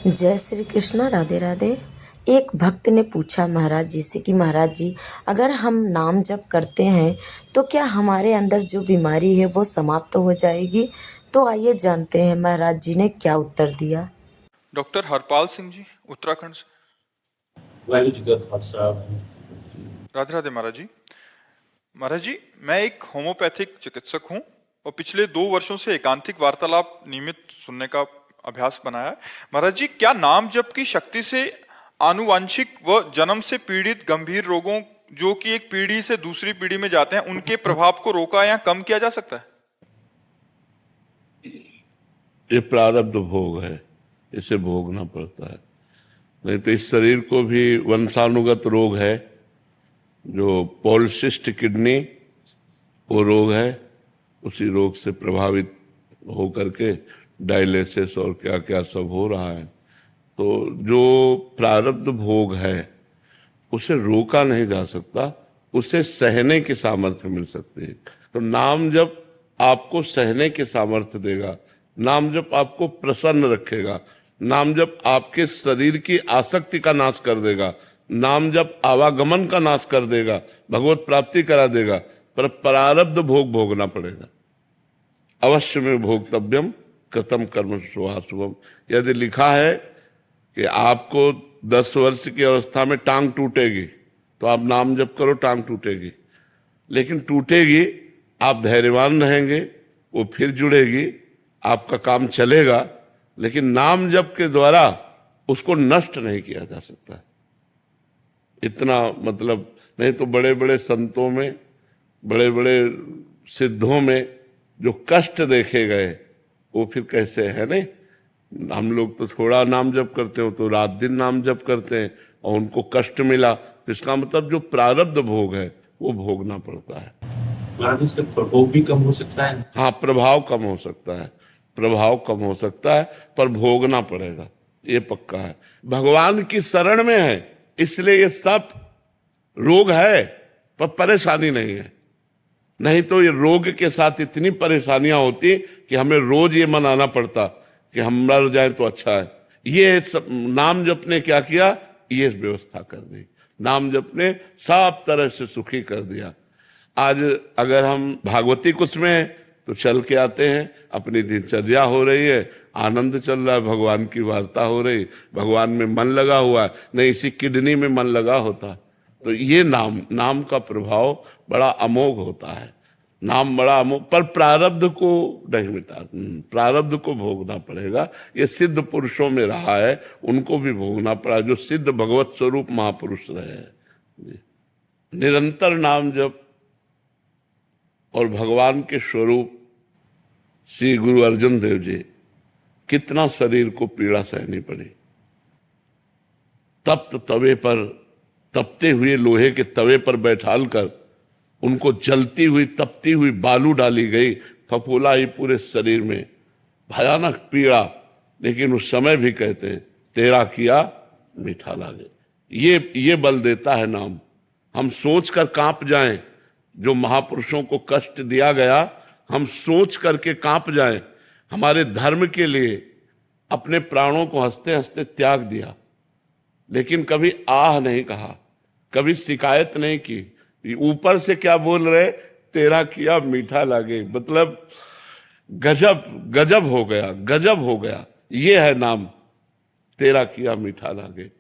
जय श्री कृष्ण। राधे राधे। एक भक्त ने पूछा महाराज जी से कि महाराज जी, अगर हम नाम जप करते हैं तो क्या हमारे अंदर जो बीमारी है वो समाप्त हो जाएगी? तो आइए जानते हैं महाराज जी ने क्या उत्तर दिया। डॉक्टर हरपाल सिंह जी, उत्तराखंड से। वाहिगुरू जी का खालसा। राधे राधे महाराज जी। महाराज जी, मैं एक होम्योपैथिक चिकित्सक हूँ और पिछले 2 वर्षों से एकांतिक वार्तालाप नियमित सुनने का अभ्यास बनाया है। महाराज जी, क्या नाम जप की शक्ति से आनुवांशिक व जन्म से पीड़ित गंभीर रोगों जो कि एक पीढ़ी से दूसरी पीढ़ी में जाते हैं उनके प्रभाव को रोका या कम किया जा सकता है? ये प्रारब्ध भोग है, इसे भोगना पड़ता है। नहीं तो इस शरीर को भी वंशानुगत रोग है, जो पॉलिसिस्ट किडनी वो रोग है, उसी रोग से प्रभावित हो करके डायलिसिस और क्या क्या सब हो रहा है। तो जो प्रारब्ध भोग है उसे रोका नहीं जा सकता, उसे सहने की सामर्थ्य मिल सकती है। तो नाम जप आपको सहने की सामर्थ्य देगा, नाम जप आपको प्रसन्न रखेगा, नाम जप आपके शरीर की आसक्ति का नाश कर देगा, नाम जप आवागमन का नाश कर देगा, भगवत प्राप्ति करा देगा। पर प्रारब्ध भोग भोगना पड़ेगा। अवश्य में भोक्तव्यम कृतम कर्म शुभाशुभम। यदि लिखा है कि आपको 10 वर्ष की अवस्था में टांग टूटेगी तो आप नाम जप करो, टांग टूटेगी। लेकिन टूटेगी, आप धैर्यवान रहेंगे, वो फिर जुड़ेगी, आपका काम चलेगा। लेकिन नाम जप के द्वारा उसको नष्ट नहीं किया जा सकता। इतना मतलब, नहीं तो बड़े बड़े संतों में, बड़े बड़े सिद्धों में जो कष्ट देखे गए वो फिर कैसे है। नहीं, हम लोग तो थोड़ा नाम जप करते हो तो रात दिन नाम जप करते हैं और उनको कष्ट मिला, तो इसका मतलब जो प्रारब्ध भोग है वो भोगना पड़ता है। महाराज, इसका प्रकोप भी कम हो सकता है। हाँ, प्रभाव कम हो सकता है, प्रभाव कम हो सकता है, पर भोगना पड़ेगा, ये पक्का है। भगवान की शरण में है इसलिए ये सब रोग है, पर परेशानी नहीं है। नहीं तो ये रोग के साथ इतनी परेशानियां होती कि हमें रोज ये मनाना पड़ता कि हम मर जाएं तो अच्छा है। ये सब नाम जप ने क्या किया, ये व्यवस्था कर दी। नाम जप ने सब तरह से सुखी कर दिया। आज अगर हम भागवती कुछ में हैं तो चल के आते हैं, अपनी दिनचर्या हो रही है, आनंद चल रहा है, भगवान की वार्ता हो रही, भगवान में मन लगा हुआ है। नहीं, इसी किडनी में मन लगा होता तो ये नाम का प्रभाव बड़ा अमोघ होता है। नाम बड़ा अमोघ, पर प्रारब्ध को नहीं मिटा, प्रारब्ध को भोगना पड़ेगा। ये सिद्ध पुरुषों में रहा है, उनको भी भोगना पड़ा, जो सिद्ध भगवत स्वरूप महापुरुष रहे हैं। निरंतर नाम जप और भगवान के स्वरूप श्री गुरु अर्जुन देव जी, कितना शरीर को पीड़ा सहनी पड़ी। तप्त तवे पर, तपते हुए लोहे के तवे पर बैठाल कर उनको जलती हुई तपती हुई बालू डाली गई, फफूला ही पूरे शरीर में, भयानक पीड़ा। लेकिन उस समय भी कहते हैं तेरा किया मीठा लागे। ये बल देता है नाम। हम सोच कर कांप जाएं, जो महापुरुषों को कष्ट दिया गया, हम सोच करके कांप जाएं। हमारे धर्म के लिए अपने प्राणों को हंसते हंसते त्याग दिया, लेकिन कभी आह नहीं कहा, कभी शिकायत नहीं की। ऊपर से क्या बोल रहे, तेरा किया मीठा लागे। मतलब गजब गजब हो गया, गजब हो गया। ये है नाम, तेरा किया मीठा लागे।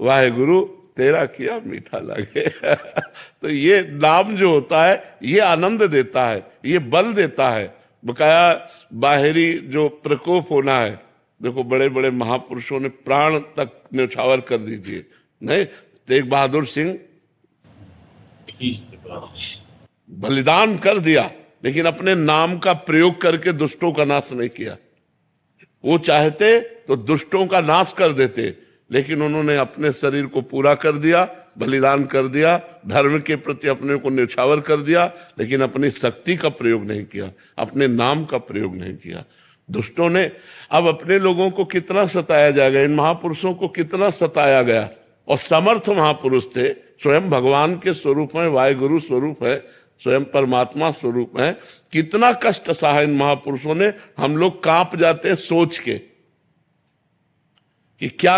वाहेगुरु तेरा किया मीठा लागे। तो ये नाम जो होता है ये आनंद देता है, ये बल देता है। बकाया बाहरी जो प्रकोप होना है, देखो बड़े बड़े महापुरुषों ने प्राण तक न्यौछावर कर दीजिए। नहीं, तेग बहादुर सिंह बलिदान कर दिया, लेकिन अपने नाम का प्रयोग करके दुष्टों का नाश नहीं किया। वो चाहते तो दुष्टों का नाश कर देते, लेकिन उन्होंने अपने शरीर को पूरा कर दिया, बलिदान कर दिया, धर्म के प्रति अपने को न्यौछावर कर दिया, लेकिन अपनी शक्ति का प्रयोग नहीं किया, अपने नाम का प्रयोग नहीं किया। दुष्टों ने, अब अपने लोगों को कितना सताया जाएगा, इन महापुरुषों को कितना सताया गया। और समर्थ महापुरुष थे, स्वयं भगवान के स्वरूप में, वाहेगुरु स्वरूप है, स्वयं परमात्मा स्वरूप है। कितना कष्ट सहा इन महापुरुषों ने, हम लोग कांप जाते हैं सोच के कि क्या